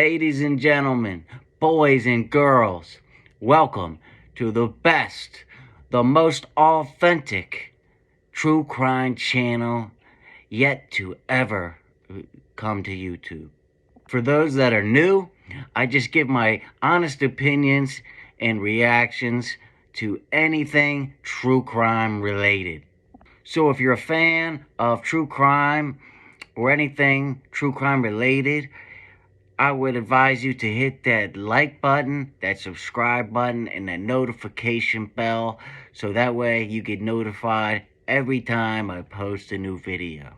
Ladies and gentlemen, boys and girls, welcome to the best, the most authentic true crime channel yet to ever come to YouTube. For those that are new, I just give my honest opinions and reactions to anything true crime related. So if you're a fan of true crime or anything true crime related, I would advise you to hit that like button, that subscribe button, and that notification bell so that way you get notified every time I post a new video.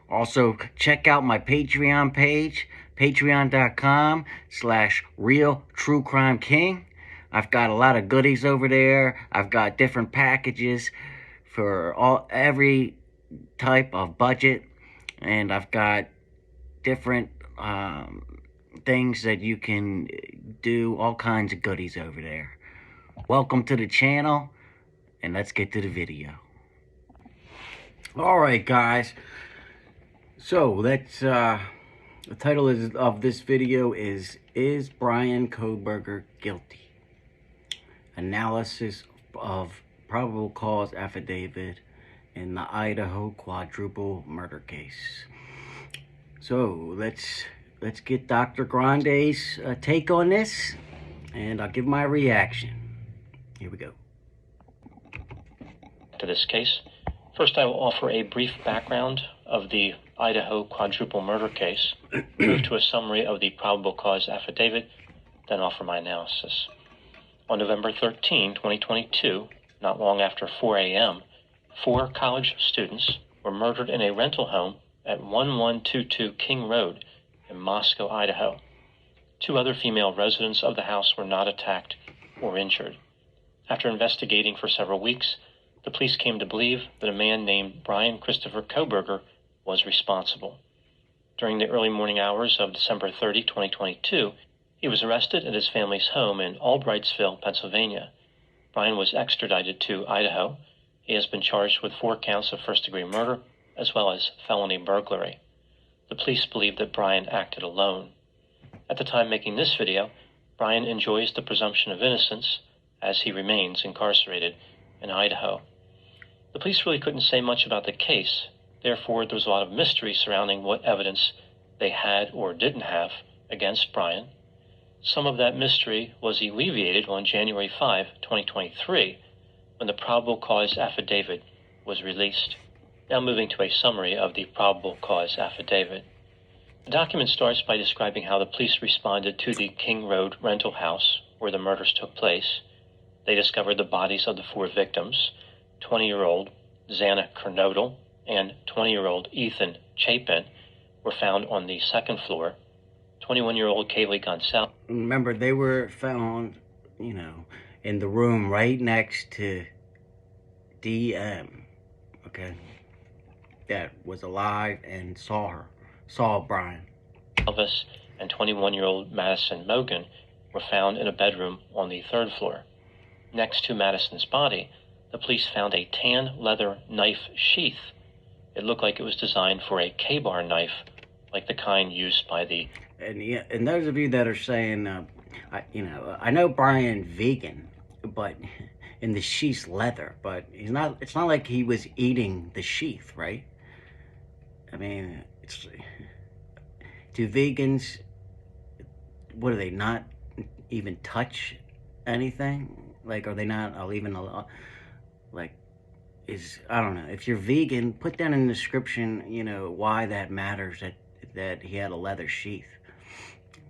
Also, check out my Patreon page, patreon.com/realtruecrimeking. I've got a lot of goodies over there. I've got different packages for every type of budget, and I've got different things that you can do, all kinds of goodies over there. Welcome to the channel, and let's get to the video. Alright guys, so let's the title of this video is Bryan Kohberger guilty? Analysis of probable cause affidavit in the Idaho quadruple murder case. So let's get Dr. Grande's take on this, and I'll give my reaction. Here we go. To this case, first I will offer a brief background of the Idaho quadruple murder case, move to a summary of the probable cause affidavit, then offer my analysis. On November 13, 2022, not long after 4 a.m., 4 college students were murdered in a rental home at 1122 King Road in Moscow, Idaho. 2 other female residents of the house were not attacked or injured. After investigating for several weeks, the police came to believe that a man named Bryan Christopher Kohberger was responsible. During the early morning hours of December 30, 2022, he was arrested at his family's home in Albrightsville, Pennsylvania. Bryan was extradited to Idaho. He has been charged with 4 counts of first-degree murder, as well as felony burglary. The police believe that Bryan acted alone. At the time making this video, Bryan enjoys the presumption of innocence as he remains incarcerated in Idaho. The police really couldn't say much about the case. Therefore, there was a lot of mystery surrounding what evidence they had or didn't have against Bryan. Some of that mystery was alleviated on January 5, 2023, when the probable cause affidavit was released. Now moving to a summary of the probable cause affidavit. The document starts by describing how the police responded to the King Road rental house where the murders took place. They discovered the bodies of the 4 victims, 20-year-old Xana and 20-year-old Ethan Chapin were found on the 2nd floor. 21-year-old Kaylee Gonzalez. Remember, they were found, in the room right next to DM, okay? That was alive and saw Bryan. Elvis and 21-year-old Madison Mogan were found in a bedroom on the 3rd floor. Next to Madison's body, the police found a tan leather knife sheath. It looked like it was designed for a K-bar knife, like the kind used by the... And those of you that are saying, I know Bryan vegan, but in the sheath's leather, but it's not like he was eating the sheath, right? I mean, do vegans, what do they not even touch anything? Like, are they not even, like, I don't know. If you're vegan, put down in the description, why that matters, that he had a leather sheath.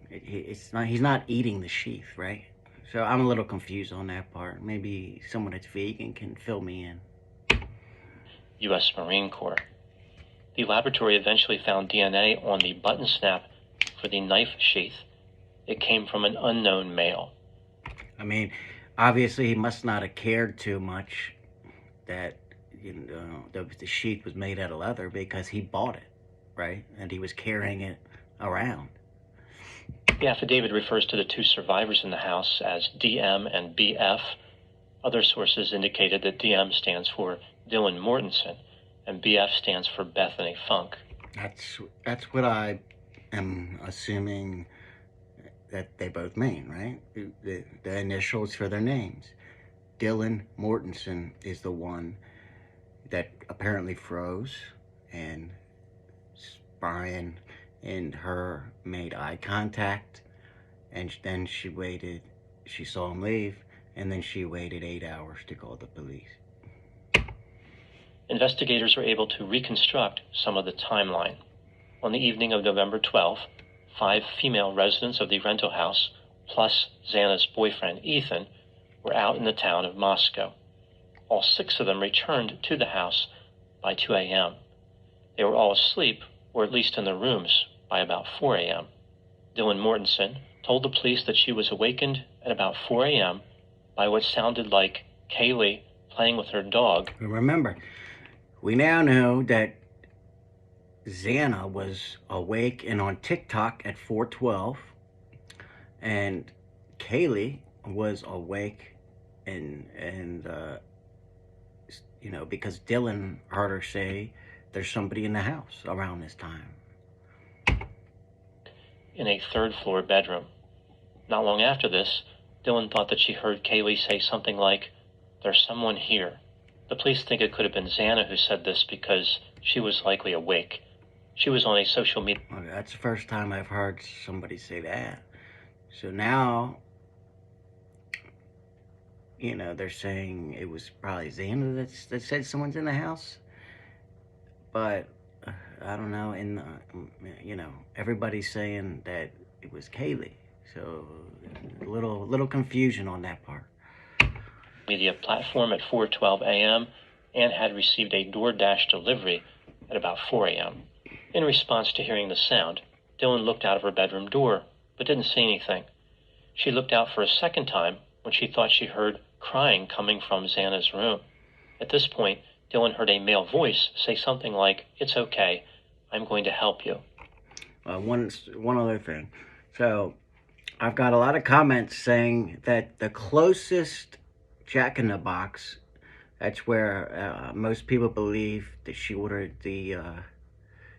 He's not eating the sheath, right? So I'm a little confused on that part. Maybe someone that's vegan can fill me in. U.S. Marine Corps. The laboratory eventually found DNA on the button snap for the knife sheath. It came from an unknown male. I mean, obviously he must not have cared too much that the sheath was made out of leather, because he bought it, right? And he was carrying it around. The affidavit refers to the 2 survivors in the house as DM and BF. Other sources indicated that DM stands for Dylan Mortensen, and BF stands for Bethany Funk. That's what I am assuming that they both mean, right? The initials for their names. Dylan Mortensen is the one that apparently froze, and Bryan and her made eye contact, and then she waited. She saw him leave, and then she waited 8 hours to call the police. Investigators were able to reconstruct some of the timeline. On the evening of November 12th, 5 female residents of the rental house, plus Xana's boyfriend Ethan, were out in the town of Moscow. All 6 of them returned to the house by 2 a.m. They were all asleep, or at least in their rooms, by about 4 a.m. Dylan Mortensen told the police that she was awakened at about 4 a.m. by what sounded like Kaylee playing with her dog. Remember, we now know that Xana was awake and on TikTok at 4:12, and Kaylee was awake and because Dylan heard her say there's somebody in the house around this time. In a 3rd floor bedroom. Not long after this, Dylan thought that she heard Kaylee say something like, "There's someone here." The police think it could have been Xana who said this because she was likely awake. She was on a social media... Well, that's the first time I've heard somebody say that. So now, they're saying it was probably Xana that said someone's in the house. But I don't know. And everybody's saying that it was Kaylee. So a little confusion on that part. Media platform at 4:12 a.m. and had received a DoorDash delivery at about 4 a.m. In response to hearing the sound, Dylan looked out of her bedroom door, but didn't see anything. She looked out for a second time when she thought she heard crying coming from Xana's room. At this point, Dylan heard a male voice say something like, "It's okay, I'm going to help you." One other thing. So I've got a lot of comments saying that the closest Jack in the Box, that's where most people believe that she ordered the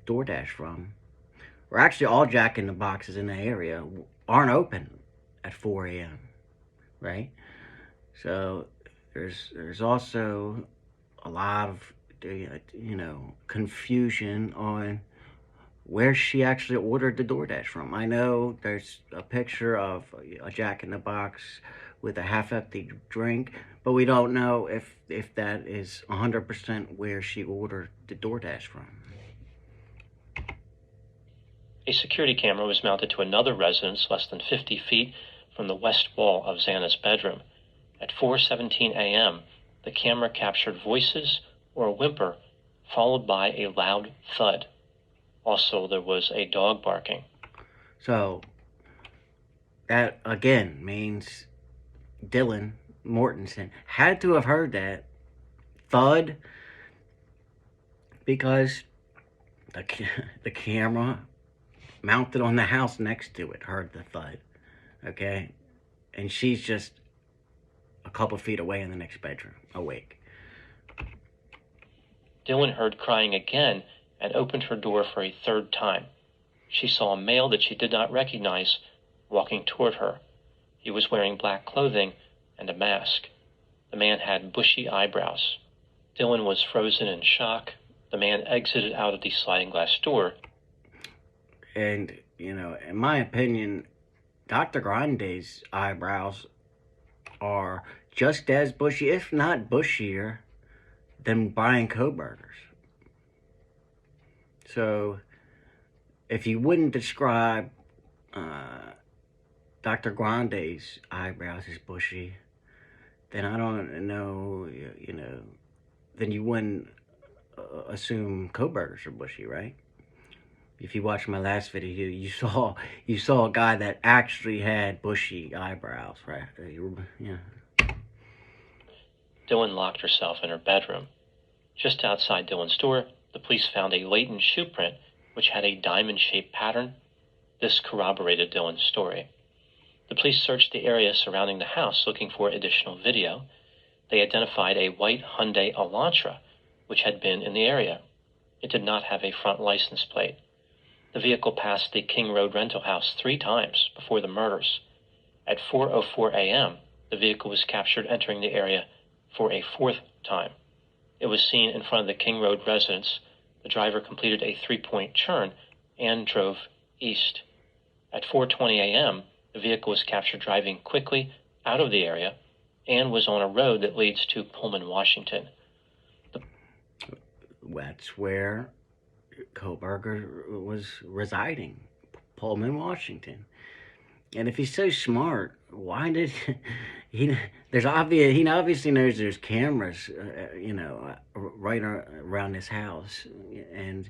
DoorDash from, or actually all Jack in the Boxes in the area aren't open at 4 a.m. right? So there's also a lot of confusion on where she actually ordered the DoorDash from. I know there's a picture of a Jack in the Box with a half-empty drink, but we don't know if that is 100% where she ordered the DoorDash from. A security camera was mounted to another residence less than 50 feet from the west wall of Xana's bedroom. At 4:17 a.m., the camera captured voices or a whimper, followed by a loud thud. Also, there was a dog barking. So, that again means Dylan Mortensen had to have heard that thud because the camera mounted on the house next to it heard the thud, okay? And she's just a couple feet away in the next bedroom, awake. Dylan heard crying again and opened her door for a 3rd time. She saw a male that she did not recognize walking toward her. He was wearing black clothing and a mask. The man had bushy eyebrows. Dylan was frozen in shock. The man exited out of the sliding glass door. And, in my opinion, Dr. Grande's eyebrows are just as bushy, if not bushier, than Bryan Kohberger's. So, if you wouldn't describe Dr. Grande's eyebrows as bushy, then I don't know, then you wouldn't assume Kohberger's are bushy, right? If you watched my last video, you saw a guy that actually had bushy eyebrows, right? Yeah. Dylan locked herself in her bedroom. Just outside Dylan's door, the police found a latent shoe print which had a diamond-shaped pattern. This corroborated Dylan's story. The police searched the area surrounding the house looking for additional video. They identified a white Hyundai Elantra, which had been in the area. It did not have a front license plate. The vehicle passed the King Road rental house 3 times before the murders. At 4:04 a.m., the vehicle was captured entering the area for a 4th time. It was seen in front of the King Road residence. The driver completed a 3-point turn and drove east. At 4:20 a.m., the vehicle was captured driving quickly out of the area and was on a road that leads to Pullman, Washington. That's where Kohberger was residing, Pullman, Washington. And if he's so smart, why did he? He obviously knows there's cameras, right around his house, and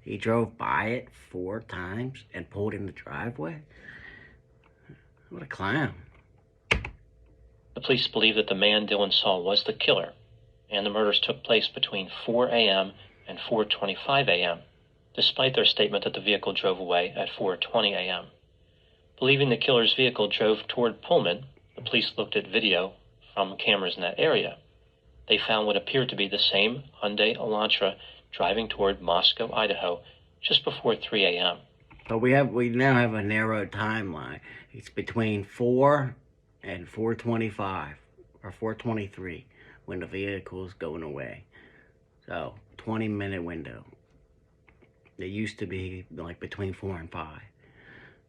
he drove by it 4 times and pulled in the driveway. What a clown! The police believe that the man Dylan saw was the killer, and the murders took place between 4 a.m. and 4:25 a.m., despite their statement that the vehicle drove away at 4:20 a.m. Believing the killer's vehicle drove toward Pullman, the police looked at video from cameras in that area. They found what appeared to be the same Hyundai Elantra driving toward Moscow, Idaho, just before 3 a.m. But we now have a narrow timeline. It's between 4 and 4:25 or 4:23 when the vehicle's going away. So 20-minute window. It used to be like between 4 and 5.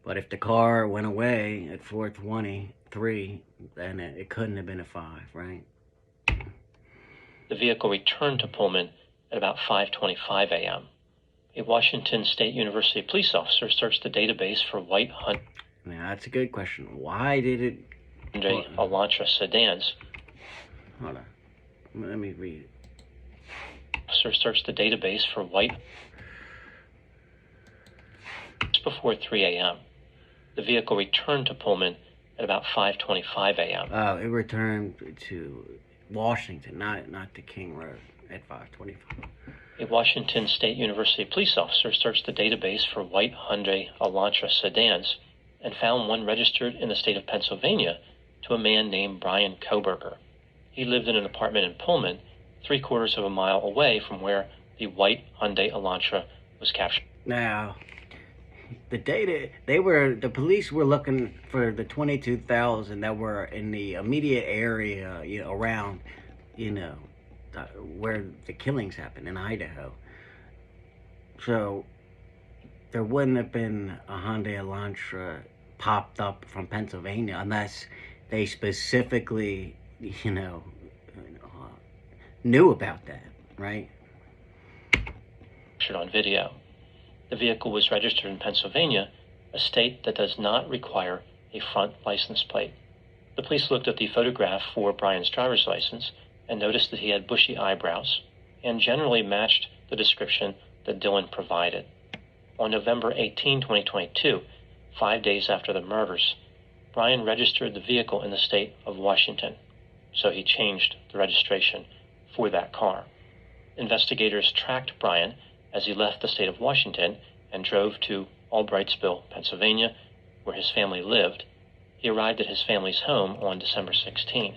But if the car went away at 4:23, then it couldn't have been a 5, right? The vehicle returned to Pullman at about 5:25 a.m. A Washington State University police officer searched the database for white Hyundai Now, that's a good question. Why did it... Elantra sedans. Hold on. Let me read it. Officer searched the database for white just before 3 a.m. The vehicle returned to Pullman at about 5:25 a.m. Oh, it returned to Washington, not to King Road at 5:25. A Washington State University police officer searched the database for white Hyundai Elantra sedans and found one registered in the state of Pennsylvania to a man named Bryan Kohberger. He lived in an apartment in Pullman, 3/4 of a mile away from where the white Hyundai Elantra was captured. Now, the police were looking for the 22,000 that were in the immediate area, around, where the killings happened in Idaho. So there wouldn't have been a Hyundai Elantra popped up from Pennsylvania unless they specifically, knew about that, right? Captured on video. The vehicle was registered in Pennsylvania, a state that does not require a front license plate. The police looked at the photograph for Bryan's driver's license and noticed that he had bushy eyebrows and generally matched the description that Dylan provided. On November 18, 2022, 5 days after the murders, Bryan registered the vehicle in the state of Washington, so he changed the registration for that car. Investigators tracked Bryan as he left the state of Washington and drove to Albrightsville, Pennsylvania, where his family lived. He arrived at his family's home on December 16.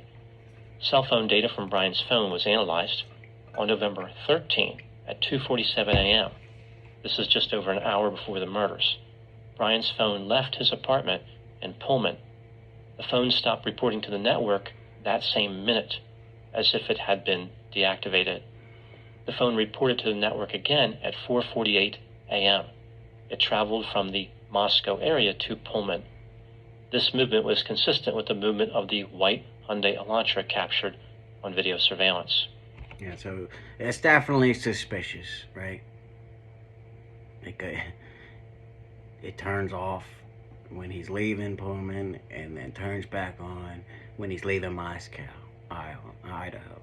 Cell phone data from Bryan's phone was analyzed on November 13 at 2:47 a.m. This is just over an hour before the murders. Bryan's phone left his apartment in Pullman. The phone stopped reporting to the network that same minute, as if it had been deactivated. The phone reported to the network again at 4:48 a.m. It traveled from the Moscow area to Pullman. This movement was consistent with the movement of the white Hyundai Elantra captured on video surveillance. Yeah, so it's definitely suspicious, right? It turns off when he's leaving Pullman and then turns back on when he's leaving Moscow, Idaho.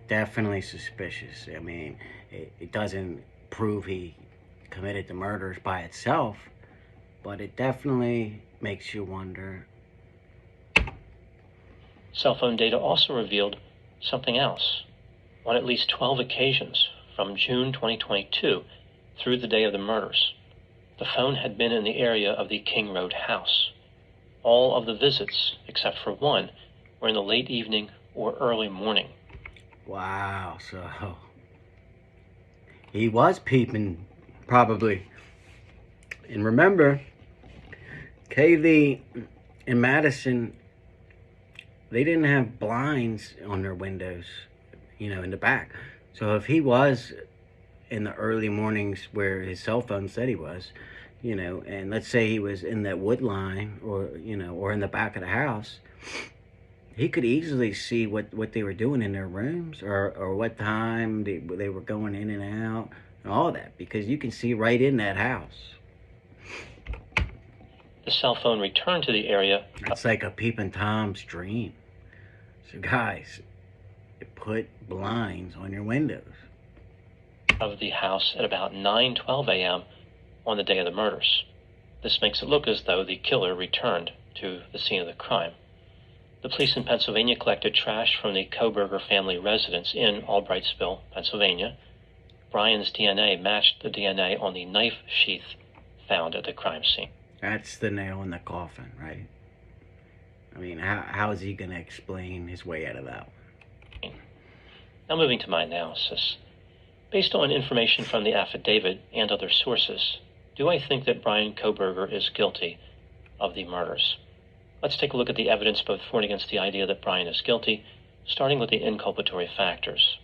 Definitely suspicious. I mean, it doesn't prove he committed the murders by itself, but it definitely makes you wonder. Cell phone data also revealed something else. On at least 12 occasions from June 2022 through the day of the murders, the phone had been in the area of the King Road house. All of the visits, except for one, were in the late evening or early morning. Wow, so he was peeping, probably, And remember, Kaylee and Madison, they didn't have blinds on their windows, in the back. So if he was in the early mornings where his cell phone said he was, and let's say he was in that wood line or in the back of the house, he could easily see what they were doing in their rooms or what time they were going in and out and all that, because you can see right in that house. The cell phone returned to the area. It's like a peeping Tom's dream. So guys, put blinds on your windows. Of the house at about 9:12 a.m. on the day of the murders. This makes it look as though the killer returned to the scene of the crime. The police in Pennsylvania collected trash from the Kohberger family residence in Albrightsville, Pennsylvania. Bryan's DNA matched the DNA on the knife sheath found at the crime scene. That's the nail in the coffin, right? I mean, how is he going to explain his way out of that one? Now moving to my analysis. Based on information from the affidavit and other sources, do I think that Bryan Kohberger is guilty of the murders? Let's take a look at the evidence both for and against the idea that Bryan is guilty, starting with the inculpatory factors.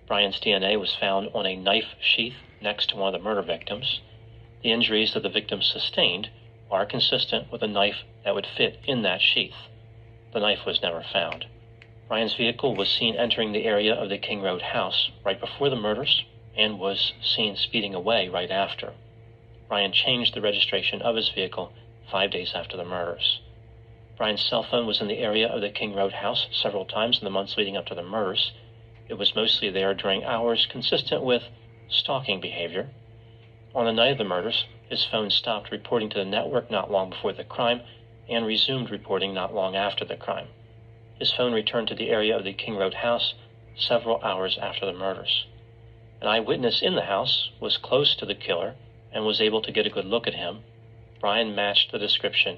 Bryan's DNA was found on a knife sheath next to one of the murder victims. The injuries that the victim sustained are consistent with a knife that would fit in that sheath. The knife was never found. Bryan's vehicle was seen entering the area of the King Road house right before the murders and was seen speeding away right after. Bryan changed the registration of his vehicle 5 days after the murders. Bryan's cell phone was in the area of the King Road house several times in the months leading up to the murders. It was mostly there during hours consistent with stalking behavior. On the night of the murders, his phone stopped reporting to the network not long before the crime and resumed reporting not long after the crime. His phone returned to the area of the King Road house several hours after the murders. An eyewitness in the house was close to the killer and was able to get a good look at him. Bryan matched the description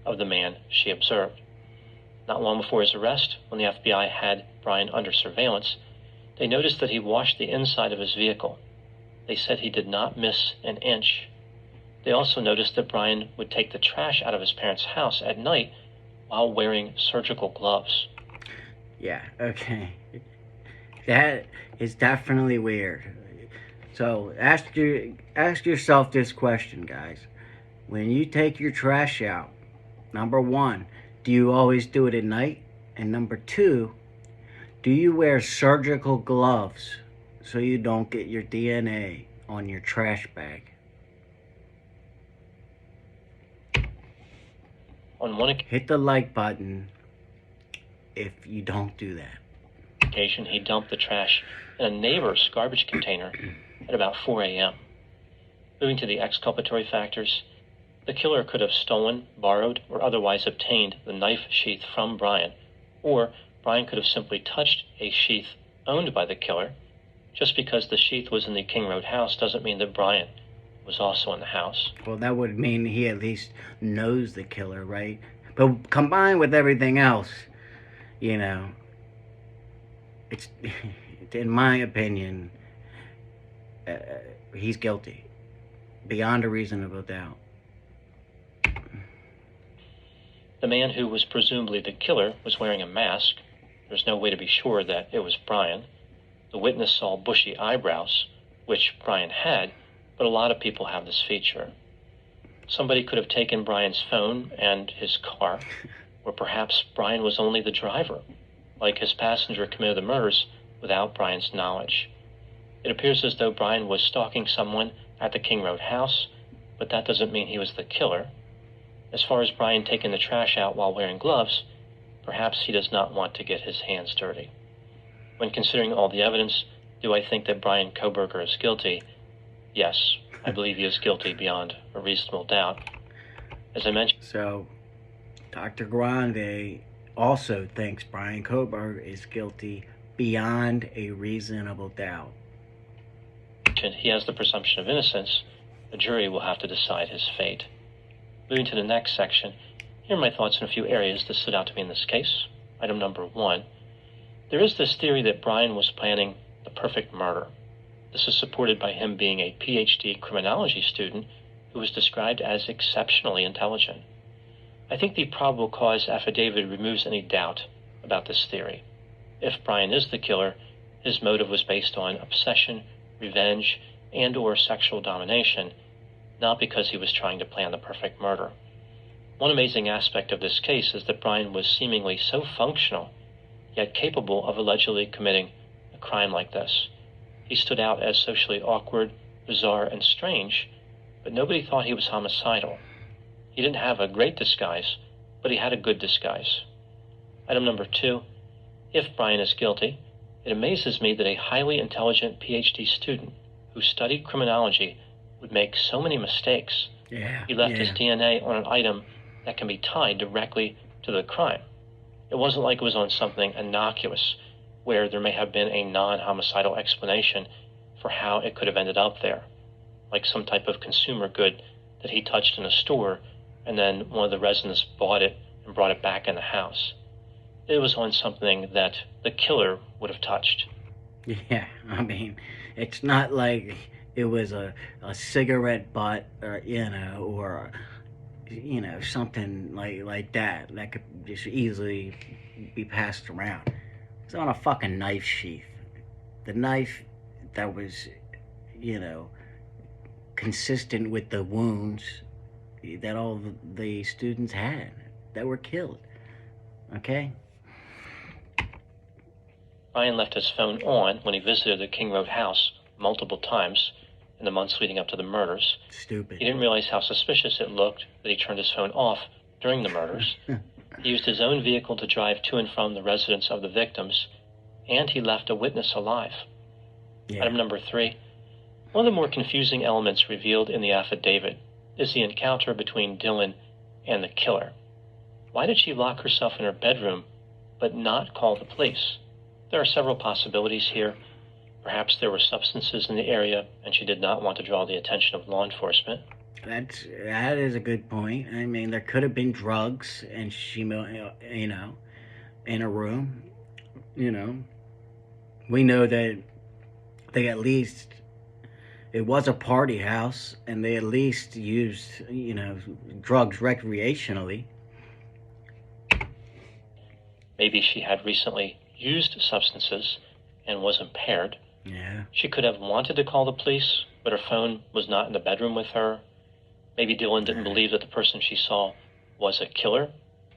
of the man she observed. Not long before his arrest, when the FBI had Bryan under surveillance, they noticed that he washed the inside of his vehicle. They said he did not miss an inch. They also noticed that Bryan would take the trash out of his parents' house at night while wearing surgical gloves. Yeah, okay. That is definitely weird. So ask yourself this question, guys. When you take your trash out, number one, do you always do it at night? And number two, do you wear surgical gloves so you don't get your DNA on your trash bag? On one Hit the like button if you don't do that. occasion, he dumped the trash in a neighbor's garbage container at about 4 a.m. Moving to the exculpatory factors, the killer could have stolen, borrowed, or otherwise obtained the knife sheath from Bryan, or Bryan could have simply touched a sheath owned by the killer. Just because the sheath was in the King Road house doesn't mean that Bryan was also in the house. Well, that would mean he at least knows the killer, right? But combined with everything else, it's, in my opinion, he's guilty, beyond a reasonable doubt. The man who was presumably the killer was wearing a mask. There's no way to be sure that it was Bryan. The witness saw bushy eyebrows, which Bryan had, but a lot of people have this feature. Somebody could have taken Bryan's phone and his car, or perhaps Bryan was only the driver, like his passenger committed the murders without Bryan's knowledge. It appears as though Bryan was stalking someone at the King Road house, but that doesn't mean he was the killer. As far as Bryan taking the trash out while wearing gloves, perhaps he does not want to get his hands dirty. When considering all the evidence, do I think that Bryan Kohberger is guilty? Yes, I believe he is guilty beyond a reasonable doubt. As I mentioned, So, Dr. Grande also thinks Bryan Kohberger is guilty beyond a reasonable doubt. he has the presumption of innocence. A jury will have to decide his fate. Moving to the next section, here are my thoughts in a few areas that stood out to me in this case. Item number 1. There is this theory that Bryan was planning the perfect murder. This is supported by him being a PhD criminology student who was described as exceptionally intelligent. I think the probable cause affidavit removes any doubt about this theory. If Bryan is the killer, his motive was based on obsession, revenge, and/or sexual domination, not because he was trying to plan the perfect murder. One amazing aspect of this case is that Bryan was seemingly so functional, yet capable of allegedly committing a crime like this. He stood out as socially awkward, bizarre, and strange, but nobody thought he was homicidal. He didn't have a great disguise, but he had a good disguise. Item number 2, if Bryan is guilty, it amazes me that a highly intelligent PhD student who studied criminology would make so many mistakes. He left his DNA on an item that can be tied directly to the crime. It wasn't like it was on something innocuous, where there may have been a non-homicidal explanation for how it could have ended up there, like some type of consumer good that he touched in a store, and then one of the residents bought it and brought it back in the house. It was on something that the killer would have touched. Yeah, I mean, it's not like it was a cigarette butt or, or, something like that could just easily be passed around. It's on a fucking knife sheath. The knife that was, consistent with the wounds that all the students had that were killed. Okay? Bryan left his phone on when he visited the King Road house multiple times in the months leading up to the murders. Stupid. He didn't realize how suspicious it looked that he turned his phone off during the murders. He used his own vehicle to drive to and from the residence of the victims, and he left a witness alive. Item number 3, one of the more confusing elements revealed in the affidavit is the encounter between Dylan and the killer. Why did she lock herself in her bedroom but not call the police? There are several possibilities here. Perhaps there were substances in the area and she did not want to draw the attention of law enforcement. That is a good point. I mean, there could have been drugs and she, in a room, We know that they at least, it was a party house and they at least used, drugs recreationally. Maybe she had recently used substances and was impaired. Yeah. She could have wanted to call the police, but her phone was not in the bedroom with her. Maybe Dylan didn't believe that the person she saw was a killer,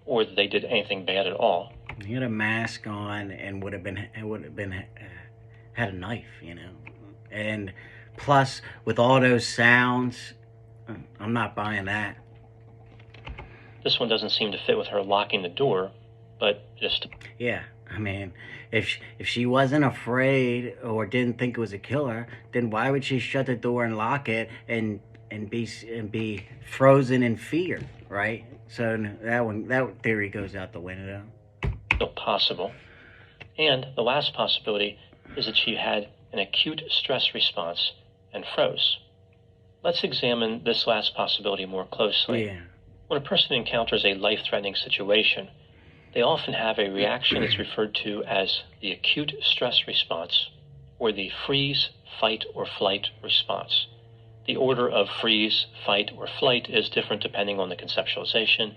or that they did anything bad at all. He had a mask on and would have been had a knife, And plus, with all those sounds, I'm not buying that. This one doesn't seem to fit with her locking the door, but just... Yeah, I mean, if she wasn't afraid or didn't think it was a killer, then why would she shut the door and lock it and be frozen in fear, right? So that theory goes out the window. Still possible. And the last possibility is that she had an acute stress response and froze. Let's examine this last possibility more closely. Yeah. When a person encounters a life-threatening situation, they often have a reaction that's referred to as the acute stress response, or the freeze, fight, or flight response. The order of freeze, fight, or flight is different depending on the conceptualization.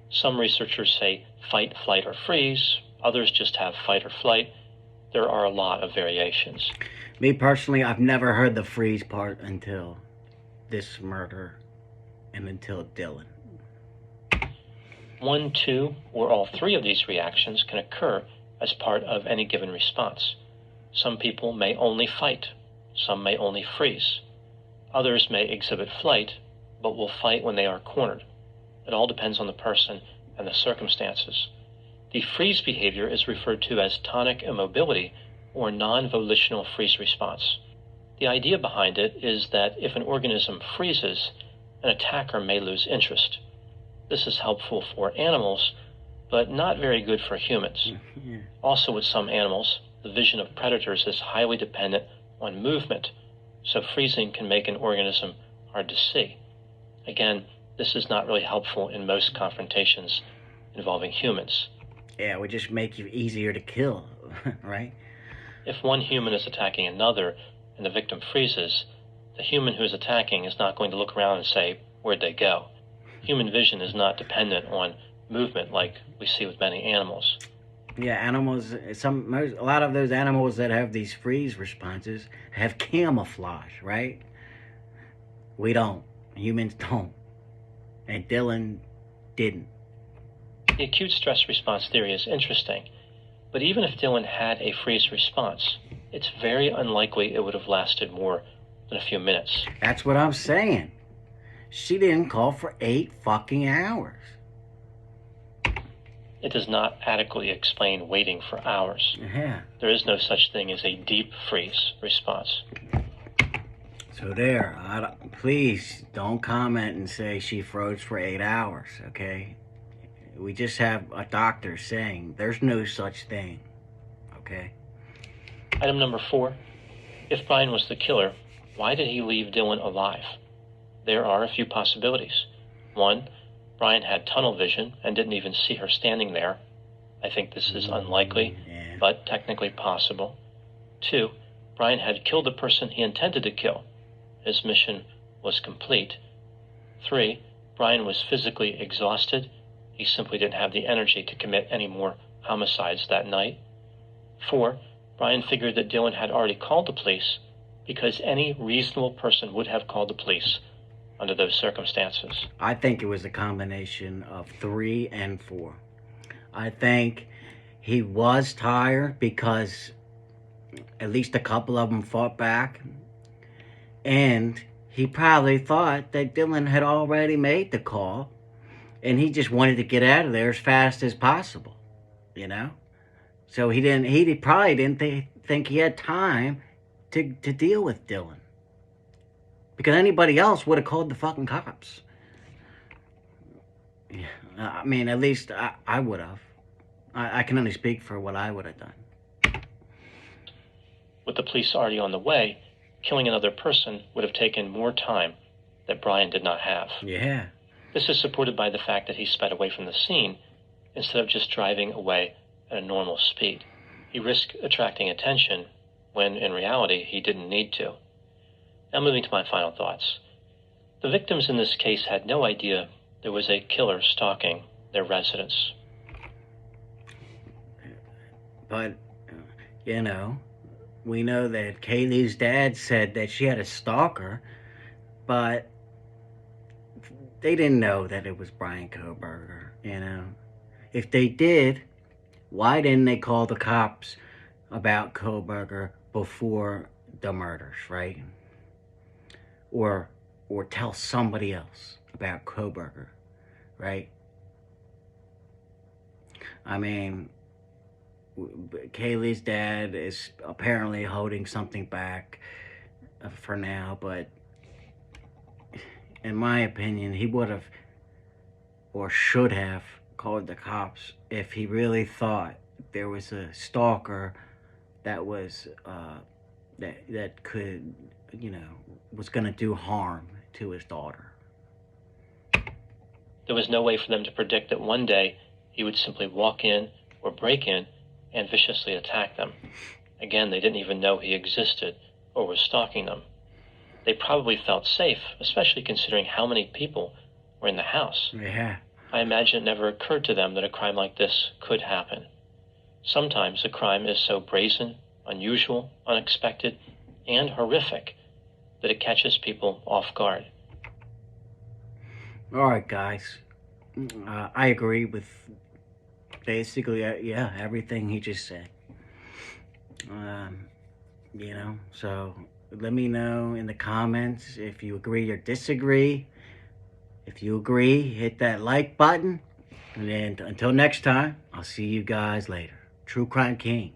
Some researchers say fight, flight, or freeze. Others just have fight or flight. There are a lot of variations. Me personally, I've never heard the freeze part until this murder and until Dylan. 1, 2, or all 3 of these reactions can occur as part of any given response. Some people may only fight. Some may only freeze. Others may exhibit flight, but will fight when they are cornered. It all depends on the person and the circumstances. The freeze behavior is referred to as tonic immobility or non-volitional freeze response. The idea behind it is that if an organism freezes, an attacker may lose interest. This is helpful for animals, but not very good for humans. Yeah. Also, with some animals, the vision of predators is highly dependent on movement, so freezing can make an organism hard to see. Again, this is not really helpful in most confrontations involving humans. Yeah, it would just make you easier to kill, right? If one human is attacking another and the victim freezes, the human who is attacking is not going to look around and say, where'd they go? Human vision is not dependent on movement like we see with many animals. Yeah, animals. A lot of those animals that have these freeze responses have camouflage, right? We don't. Humans don't. And Dylan didn't. The acute stress response theory is interesting, but even if Dylan had a freeze response, it's very unlikely it would have lasted more than a few minutes. That's what I'm saying. She didn't call for 8 fucking hours. It does not adequately explain waiting for hours. Yeah. There is no such thing as a deep freeze response. So there, please don't comment and say she froze for 8 hours, okay? We just have a doctor saying there's no such thing, okay? Item number 4. If Bryan was the killer, why did he leave Dylan alive? There are a few possibilities. 1, Bryan had tunnel vision and didn't even see her standing there. I think this is unlikely, but technically possible. 2, Bryan had killed the person he intended to kill. His mission was complete. 3, Bryan was physically exhausted. He simply didn't have the energy to commit any more homicides that night. 4, Bryan figured that Dylan had already called the police because any reasonable person would have called the police under those circumstances. I think it was a combination of 3 and 4. I think he was tired because at least a couple of them fought back. And he probably thought that Dylan had already made the call. And he just wanted to get out of there as fast as possible, you know? So he probably didn't think he had time to deal with Dylan. Because anybody else would have called the fucking cops. Yeah, I mean, at least I would have. I can only speak for what I would have done. With the police already on the way, killing another person would have taken more time that Bryan did not have. Yeah. This is supported by the fact that he sped away from the scene instead of just driving away at a normal speed. He risked attracting attention when, in reality, he didn't need to. Now moving to my final thoughts. The victims in this case had no idea there was a killer stalking their residence. But, you know, we know that Kaylee's dad said that she had a stalker, but they didn't know that it was Bryan Kohberger, you know. If they did, why didn't they call the cops about Kohberger before the murders, right? Or tell somebody else about Kohberger, right? I mean, Kaylee's dad is apparently holding something back for now, but in my opinion, he would have or should have called the cops if he really thought there was a stalker that was that could, you know, was going to do harm to his daughter. There was no way for them to predict that one day he would simply walk in or break in and viciously attack them. Again, they didn't even know he existed or was stalking them. They probably felt safe, especially considering how many people were in the house. Yeah. I imagine it never occurred to them that a crime like this could happen. Sometimes a crime is so brazen, unusual, unexpected, and horrific that it catches people off guard. All right, guys. I agree with basically, everything he just said. You know, so let me know in the comments if you agree or disagree. If you agree, hit that like button. And then until next time, I'll see you guys later. True Crime King.